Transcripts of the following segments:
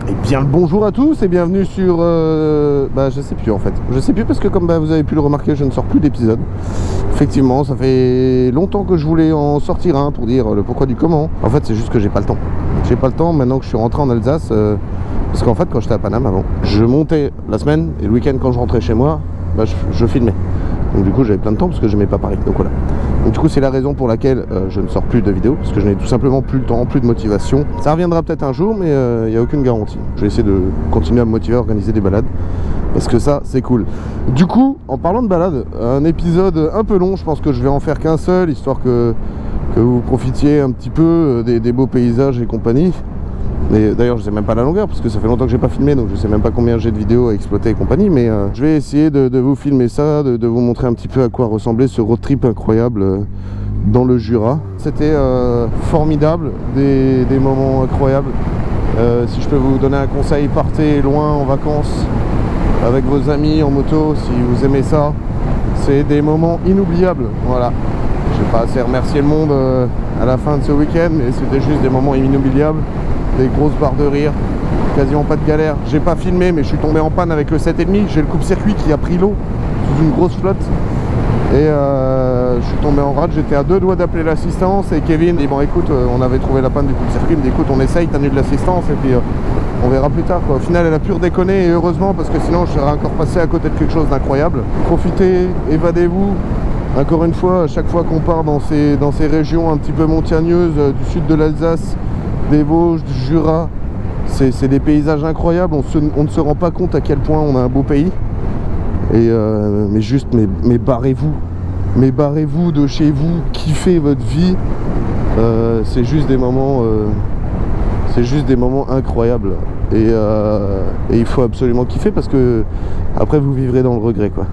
Et bien le bonjour à tous et bienvenue sur... je sais plus en fait. Je sais plus parce que comme vous avez pu le remarquer, je ne sors plus d'épisode. Effectivement, ça fait longtemps que je voulais en sortir un pour dire le pourquoi du comment. En fait, c'est juste que j'ai pas le temps. J'ai pas le temps maintenant que je suis rentré en Alsace. Parce qu'en fait, quand j'étais à Paname avant, je montais la semaine et le week-end quand je rentrais chez moi, je filmais. Donc du coup, j'avais plein de temps parce que j'aimais pas Paris. Donc voilà. Donc du coup, c'est la raison pour laquelle je ne sors plus de vidéos, parce que je n'ai tout simplement plus le temps, plus de motivation. Ça reviendra peut-être un jour, mais il n'y a aucune garantie. Je vais essayer de continuer à me motiver à organiser des balades, parce que ça, c'est cool. Du coup, en parlant de balade, un épisode un peu long, je pense que je vais en faire qu'un seul, histoire que vous profitiez un petit peu des beaux paysages et compagnie. Mais d'ailleurs je sais même pas la longueur parce que ça fait longtemps que j'ai pas filmé, donc je sais même pas combien j'ai de vidéos à exploiter et compagnie, mais je vais essayer de vous filmer ça, de vous montrer un petit peu à quoi ressemblait ce road trip incroyable dans le Jura. C'était formidable, des moments incroyables. Si je peux vous donner un conseil, partez loin en vacances avec vos amis en moto si vous aimez ça. C'est des moments inoubliables, voilà. Je vais pas assez remercier le monde à la fin de ce week-end, mais c'était juste des moments inoubliables. Des grosses barres de rire, quasiment pas de galère. J'ai pas filmé, mais je suis tombé en panne avec le 7,5. J'ai le coupe-circuit qui a pris l'eau sous une grosse flotte. Et je suis tombé en rade. J'étais à 2 doigts d'appeler l'assistance. Et Kevin dit bon, écoute, on avait trouvé la panne du coupe-circuit. Il me dit écoute, on essaye, t'annules l'assistance. Et puis on verra plus tard, quoi. Au final, elle a pu redéconner. Et heureusement, parce que sinon, je serais encore passé à côté de quelque chose d'incroyable. Profitez, évadez-vous. Encore une fois, à chaque fois qu'on part dans ces régions un petit peu montagneuses du sud de l'Alsace, des Vosges, du Jura, c'est des paysages incroyables. On ne se rend pas compte à quel point on a un beau pays. Et mais barrez-vous de chez vous, kiffez votre vie. C'est juste des moments incroyables. Et il faut absolument kiffer parce que après vous vivrez dans le regret, quoi.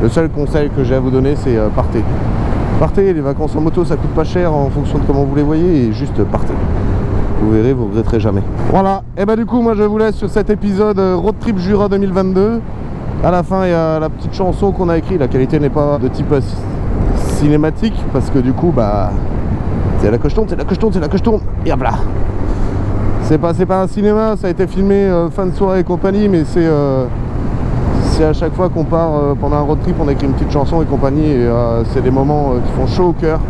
Le seul conseil que j'ai à vous donner, c'est partez. Partez, les vacances en moto ça coûte pas cher en fonction de comment vous les voyez, et juste partez. Vous verrez, vous regretterez jamais. Voilà, et du coup moi je vous laisse sur cet épisode Road Trip Jura 2022. À la fin il y a la petite chanson qu'on a écrite. La qualité n'est pas de type cinématique, parce que du coup c'est là que je tourne, et hop là. C'est pas un cinéma, ça a été filmé fin de soirée et compagnie, mais c'est à chaque fois qu'on part pendant un road trip, on écrit une petite chanson et compagnie, et c'est des moments qui font chaud au cœur.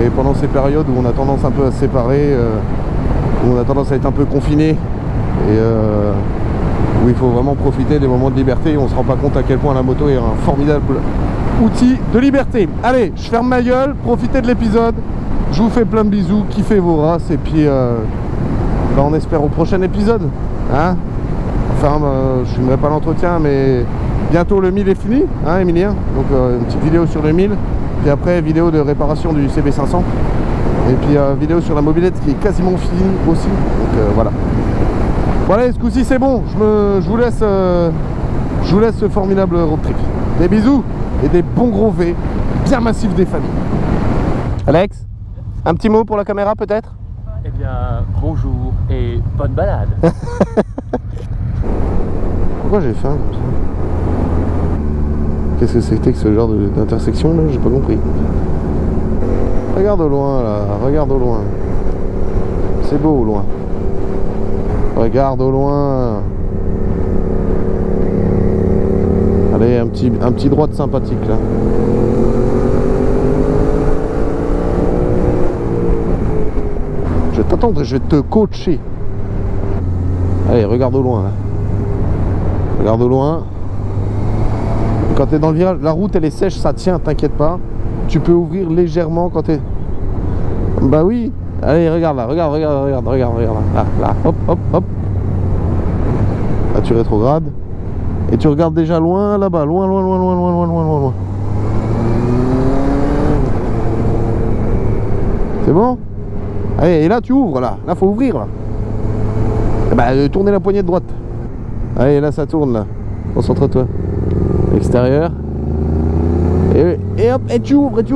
Et pendant ces périodes où on a tendance un peu à se séparer, où on a tendance à être un peu confiné, et où il faut vraiment profiter des moments de liberté, et on se rend pas compte à quel point la moto est un formidable outil de liberté. Allez, je ferme ma gueule, profitez de l'épisode, je vous fais plein de bisous, kiffez vos races, et puis on espère au prochain épisode, hein. Enfin, je filmerai pas l'entretien, mais bientôt le 1000 est fini, hein Emilien. Donc une petite vidéo sur le 1000. Puis après, vidéo de réparation du CB500. Et puis vidéo sur la mobilette qui est quasiment finie aussi. Donc voilà. Bon allez, ce coup-ci c'est bon. Je vous laisse ce formidable road trip. Des bisous et des bons gros V bien massifs des familles. Alex, un petit mot pour la caméra peut-être? Eh bien, bonjour et bonne balade. Pourquoi j'ai faim comme ça? Qu'est-ce que c'était que ce genre d'intersection là? J'ai pas compris. Regarde au loin là, regarde au loin. C'est beau au loin. Regarde au loin. Allez, un petit droite sympathique là. Je vais t'attendre, je vais te coacher. Allez, regarde au loin là. Regarde au loin. Quand tu es dans le virage, la route elle est sèche, ça tient, t'inquiète pas. Tu peux ouvrir légèrement quand tu es... Bah oui. Allez, regarde là, regarde là, hop. Là tu rétrogrades. Et tu regardes déjà loin là-bas, loin. C'est bon? Allez, et là tu ouvres là, faut ouvrir là. Tournez la poignée de droite. Allez, là ça tourne là. Concentre-toi. Extérieur. Et hop, et tu ouvres. Tu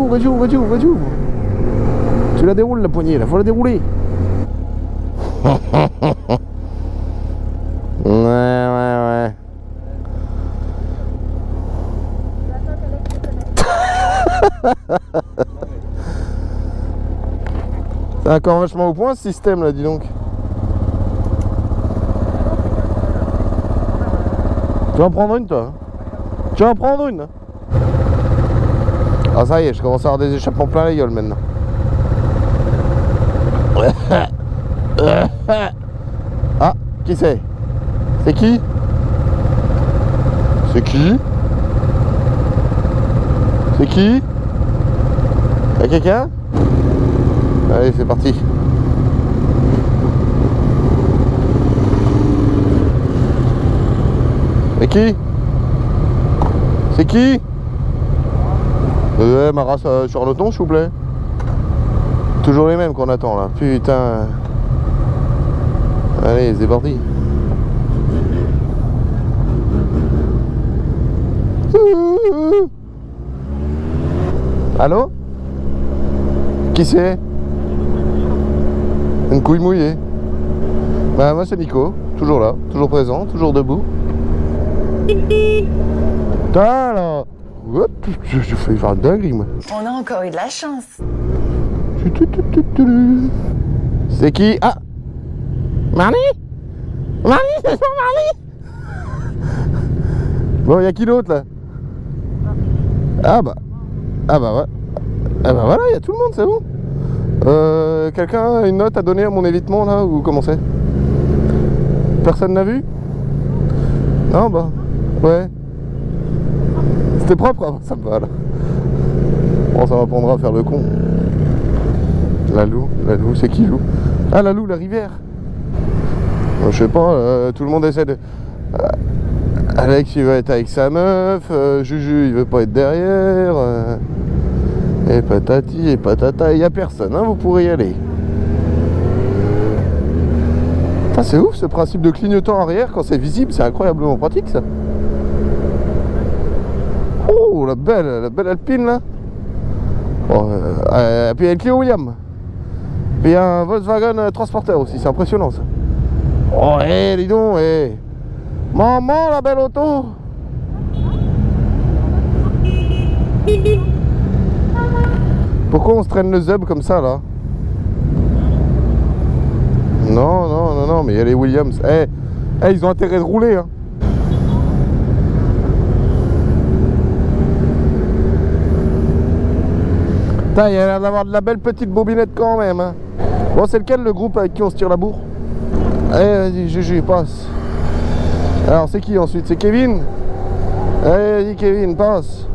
la déroules la poignée là, faut la dérouler. Ouais. C'est encore vachement au point ce système là, dis donc. Tu vas en prendre une, toi? Tu vas en prendre une? Ah, ça y est, je commence à avoir des échappements plein la gueule maintenant. Ah, qui c'est? C'est qui? C'est qui? C'est qui? Y'a quelqu'un? Allez, c'est parti. C'est qui? C'est qui? Ouais, ma race sur le ton, s'il vous plaît. Toujours les mêmes qu'on attend là. Putain. Allez, c'est parti. Allô? Qui c'est? Une couille mouillée. Bah moi c'est Nico, toujours là, toujours présent, toujours debout. Putain là! Je fais faire une dinguerie moi. On a encore eu de la chance. C'est qui? Ah! Marnie? Marnie, c'est toi Marnie? Bon, y'a qui d'autre là? Ah bah ouais. Ah bah voilà, y'a tout le monde, c'est bon. Quelqu'un a une note à donner à mon évitement là, ou comment c'est? Personne n'a vu? Non bah, ouais. C'était propre, hein, ça me va là. Bon, ça m'apprendra à faire le con. La Lou, c'est qui Lou? Ah la Lou, la rivière. Je sais pas, tout le monde essaie de... Alex il veut être avec sa meuf, Juju il veut pas être derrière, et patati et patata, il y a personne, hein, vous pourrez y aller. C'est ouf ce principe de clignotant arrière quand c'est visible, c'est incroyablement pratique ça. Oh la belle Alpine là. Oh, et puis il y a une Clio William. Puis il y a un Volkswagen Transporter aussi, c'est impressionnant ça. Oh dis donc, maman la belle auto. Pourquoi on se traîne le zeb comme ça là? Non, mais il y a les Williams. Ils ont intérêt de rouler hein. Putain, il y a l'air d'avoir de la belle petite bobinette quand même hein. Bon, c'est lequel le groupe avec qui on se tire la bourre? Allez, vas-y, GG, passe. Alors, c'est qui ensuite? C'est Kevin? Allez, vas-y, Kevin, passe.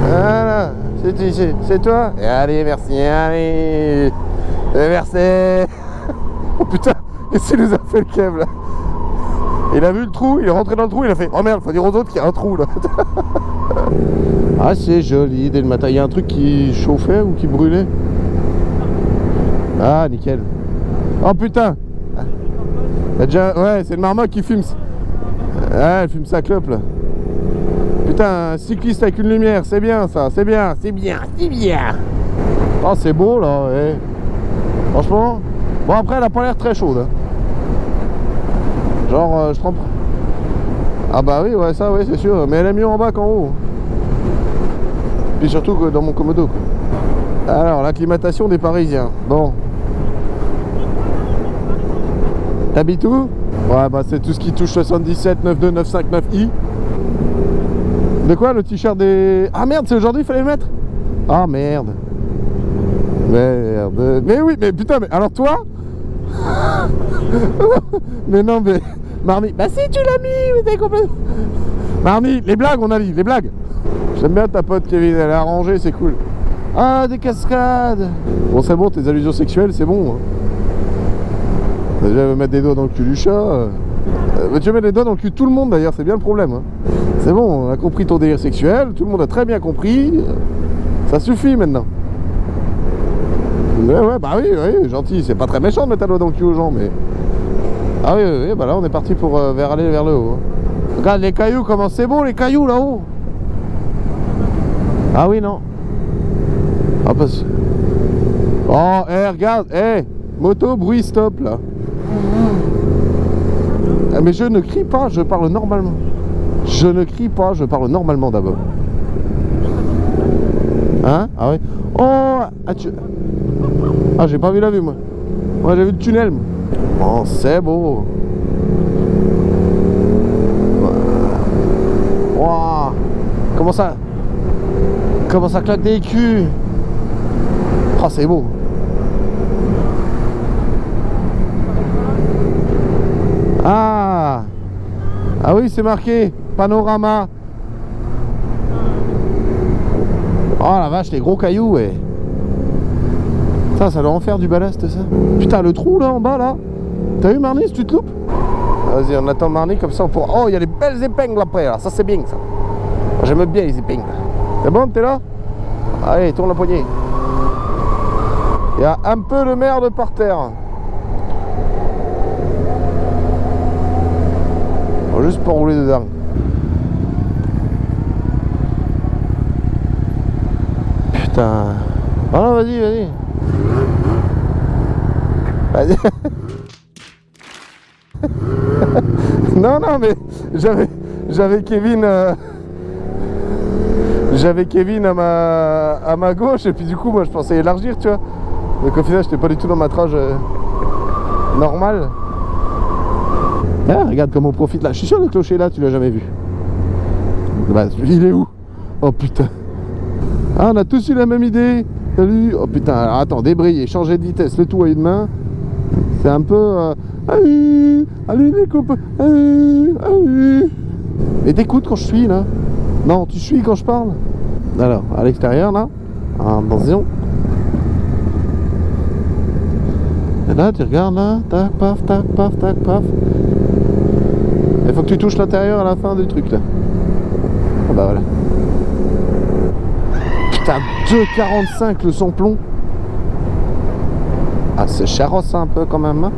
Voilà, c'est toi? Et allez, merci, allez. Merci. Oh putain, qu'est-ce qu'il nous a fait le Kev là? Il a vu le trou, il est rentré dans le trou, il a fait oh merde, faut dire aux autres qu'il y a un trou là. Ah, c'est joli dès le matin. Il y a un truc qui chauffait ou qui brûlait? Ah, nickel. Oh putain! Déjà, ouais, c'est le marmotte qui fume. Ouais, elle fume sa clope là. Putain, un cycliste avec une lumière, c'est bien ça, c'est bien. Oh, c'est beau là, ouais. Franchement. Bon, après, elle a pas l'air très chaude. Hein. Genre, je trempe. Ah bah oui, ouais, ça, ouais, c'est sûr. Mais elle est mieux en bas qu'en haut. Puis surtout que dans mon commodo. Quoi. Alors, l'acclimatation des Parisiens. Bon. T'habites où? Ouais, bah c'est tout ce qui touche 77, 92, 95, 9i. De quoi, le t-shirt des... Ah merde, c'est aujourd'hui, il fallait le mettre? Ah merde. Merde. Mais oui, mais putain, mais alors toi? Mais non, mais... Marnie, bah si tu l'as mis, mais t'es complètement... Marnie, les blagues, on a dit, les blagues. J'aime bien ta pote Kevin, elle est arrangée, c'est cool. Ah, des cascades. Bon, c'est bon, tes allusions sexuelles, c'est bon. Hein. Déjà, elle veut mettre des doigts dans le cul du chat. Tu veux mettre les doigts dans le cul de tout le monde d'ailleurs, c'est bien le problème. Hein. C'est bon, on a compris ton délire sexuel, tout le monde a très bien compris. Ça suffit maintenant. Ouais, bah oui, gentil, c'est pas très méchant de mettre un doigt dans le cul aux gens, mais... Ah oui, bah là on est parti pour aller vers le haut. Hein. Regarde les cailloux, comment c'est beau les cailloux là-haut. Ah oui, non. Ah, parce... Oh, regarde, moto, bruit, stop là. Mais je ne crie pas, je parle normalement. Je ne crie pas, je parle normalement d'abord. Hein? Ah oui. Oh, ah, j'ai pas vu la vue moi. Moi j'ai vu le tunnel. Moi. Oh, c'est beau. Comment ça claque des culs. Oh, c'est beau. Ah oui, c'est marqué panorama. Oh la vache, les gros cailloux, ouais. Ça doit en faire du ballast, ça. Putain, le trou là en bas là. T'as vu Marnie, si tu te loupes? Vas-y, on attend Marnie comme ça on pourra. Oh, il y a des belles épingles après là. Ça c'est bien ça. J'aime bien les épingles. C'est bon, t'es là? Allez, tourne la poignée. Il y a un peu de merde par terre. Bon, juste pour rouler dedans. Putain. Oh non, vas-y. Vas-y. Non, mais j'avais Kevin. J'avais Kevin à ma gauche et puis du coup moi je pensais élargir, tu vois. Donc au final j'étais pas du tout dans ma trage normale. Ah, regarde comme on profite là. Je suis sûr le clocher là tu l'as jamais vu. Bah, il est où? Oh putain. Ah, on a tous eu la même idée. Salut. Oh putain, alors attends, débrayer, changer de vitesse, le tout à une main. C'est un peu... allez les copains. Et t'écoutes quand je suis là? Non, tu suis quand je parle? Alors, à l'extérieur là. Attention. Et là, tu regardes là. Tac, paf, tac, paf, tac, paf. Il faut que tu touches l'intérieur à la fin du truc là. Ah bah voilà. Putain, 2,45 le sans-plomb. Ah, c'est charrosse un peu quand même. Hein.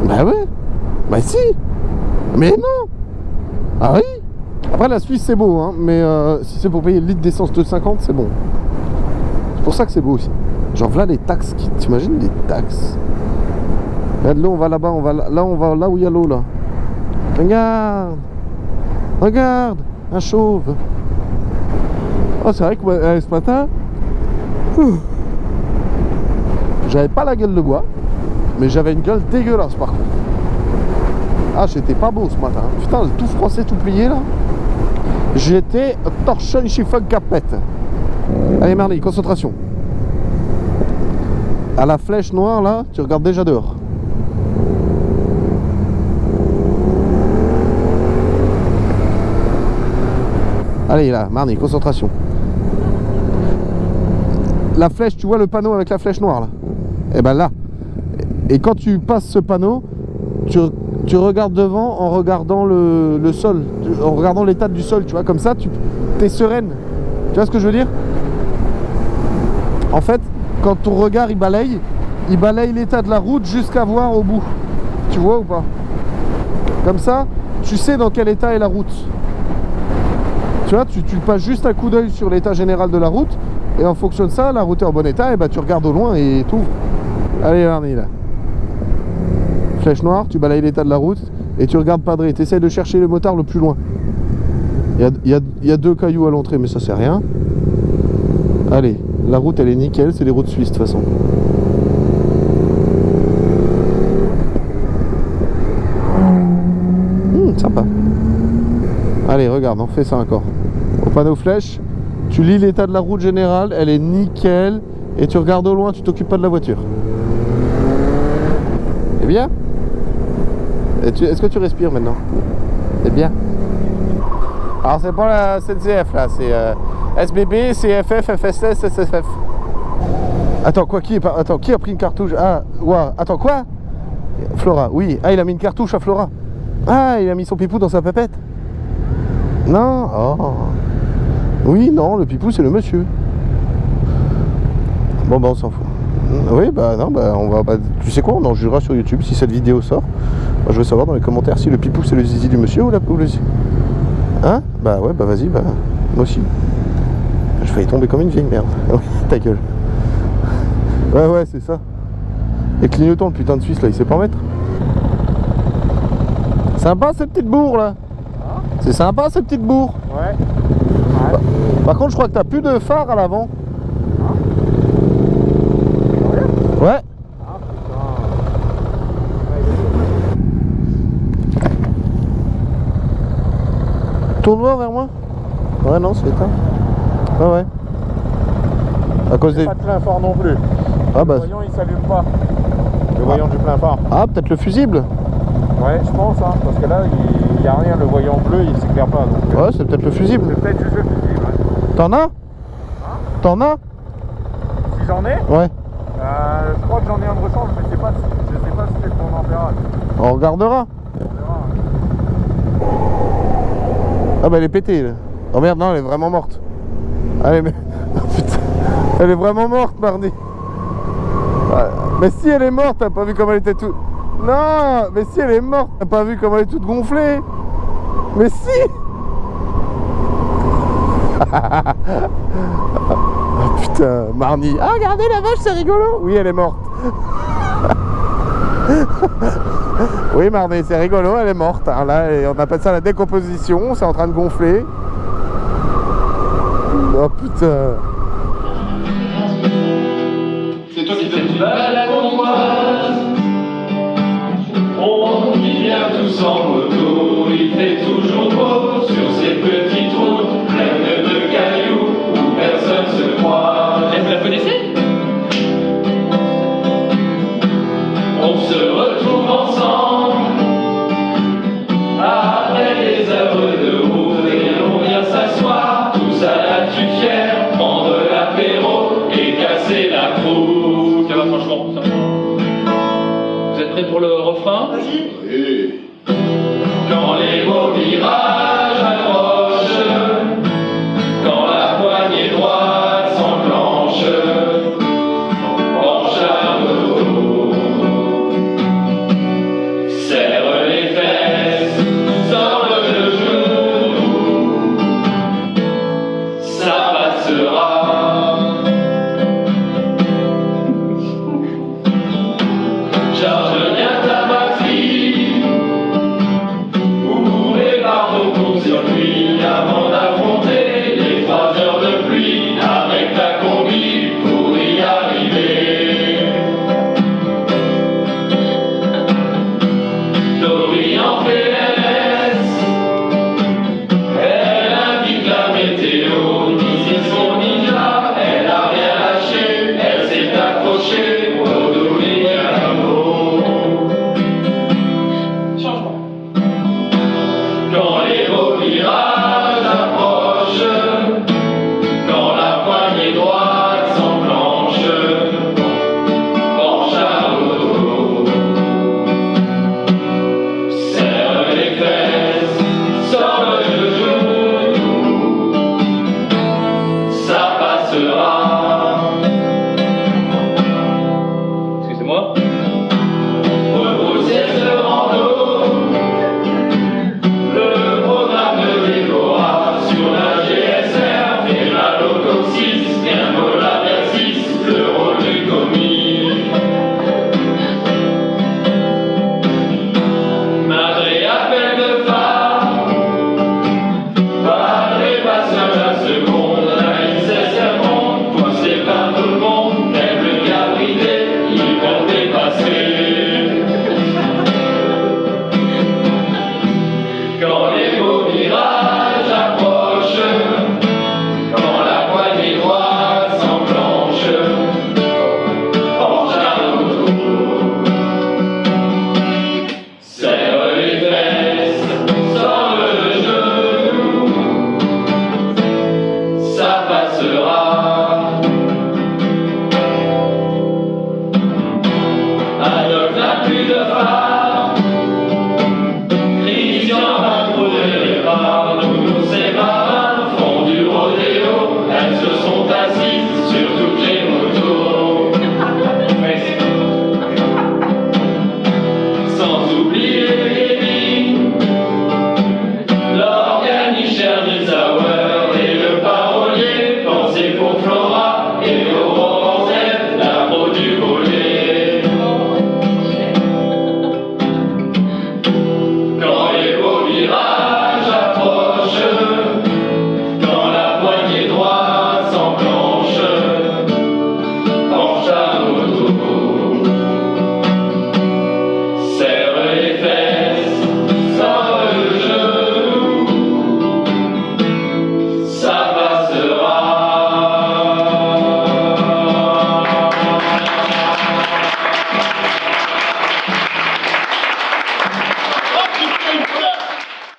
Bah ouais. Bah si. Mais non. Ah oui. Après la Suisse c'est beau, hein, mais si c'est pour payer le litre d'essence 2,50 c'est bon. C'est pour ça que c'est beau aussi. Genre là les taxes, t'imagines les taxes. Regarde là on va là-bas, on va là où il y a l'eau là. Regarde, un chauve. Oh c'est vrai que ce matin, j'avais pas la gueule de bois, mais j'avais une gueule dégueulasse par contre. Ah j'étais pas beau ce matin. Putain tout français tout plié là. J'étais torchon chiffon capette. Allez Marnie, concentration. À la flèche noire là, tu regardes déjà dehors. Allez là, Marnie, concentration. La flèche, tu vois le panneau avec la flèche noire là? Et ben là. Et quand tu passes ce panneau, tu regardes devant en regardant le sol, en regardant l'état du sol, tu vois, comme ça, tu es sereine. Tu vois ce que je veux dire? En fait, quand ton regard il balaye l'état de la route jusqu'à voir au bout. Tu vois ou pas? Comme ça, tu sais dans quel état est la route. Tu vois, tu passes juste un coup d'œil sur l'état général de la route, et en fonction de ça, la route est en bon état, et bah tu regardes au loin et t'ouvres. Allez, Marnie, là. Flèche noire, tu balayes l'état de la route, et tu regardes padré. Tu essaies de chercher le motard le plus loin. Il y a 2 cailloux à l'entrée, mais ça c'est rien. Allez, la route elle est nickel, c'est les routes suisses de toute façon. Sympa. Allez, regarde, on fait ça encore. Au panneau flèche, tu lis l'état de la route générale, elle est nickel, et tu regardes au loin, tu t'occupes pas de la voiture. C'est bien? Est-ce que tu respires maintenant? C'est bien. Alors c'est pas la CNCF là, c'est SBB, CFF, FSS, SFF. Attends, quoi, qui a pris une cartouche? Ah, ouais, attends, quoi? Flora, oui. Ah, il a mis une cartouche à Flora. Ah, il a mis son pipou dans sa pépette. Non, oh. Oui, non, le pipou c'est le monsieur. Bon, bah on s'en fout. Oui, bah non, bah on va. Bah, tu sais quoi, on en jugera sur YouTube si cette vidéo sort. Moi, je veux savoir dans les commentaires si le pipou c'est le zizi du monsieur ou le zizi. Hein? Bah ouais, bah vas-y, bah moi aussi. Je failli tomber comme une vieille merde. Oui, ta gueule. Ouais, c'est ça. Et clignotant le putain de Suisse là, il sait pas en mettre. Sympa cette petite bourre là. Hein? C'est sympa cette petite bourre. Ouais. Par contre, je crois que t'as plus de phare à l'avant. Hein? Ouais. Ah putain. Tourne-moi vers moi. Ouais, non, c'est éteint. Ah ouais. À cause des... Pas de plein phare non plus. Ah bah... Le voyant il s'allume pas. Le voyant du plein phare. Ah, peut-être le fusible. Ouais, je pense, hein, parce que là, il n'y a rien, le voyant bleu, il s'éclaire pas. Donc, Ouais, c'est peut-être le fusible. c'est peut-être juste le fusible. Ouais. T'en as? T'en as? Si j'en ai, Ouais. je crois que j'en ai un de rechange, mais je sais pas si c'est pour mon ampérage. On regardera. On verra. Ah bah elle est pétée là. Oh merde, non, elle est vraiment morte. Allez, mais... Oh, putain. Elle est vraiment morte, Mardi. Ouais. Mais si elle est morte, t'as pas vu comment elle était toute... Non, mais si elle est morte, t'as pas vu comment elle est toute gonflée. Mais si. Oh putain, Marnie. Ah, regardez la vache, c'est rigolo. Oui, elle est morte. Oui, Marnie, c'est rigolo, elle est morte. Alors là, on appelle ça la décomposition, c'est en train de gonfler. Oh putain. C'est toi qui fais une balade hongroise. On y vient tous en moto, il fait toujours beau sur ces petites routes pleines de cailloux où personne se croit. Vous la connaissez? On se retrouve ensemble après des heures de route et on vient s'asseoir tous à la tutière, prendre l'apéro et casser la croûte. Ça va franchement, ça va. Vous êtes prêts pour le refrain? Vas-y. Dans les beaux virages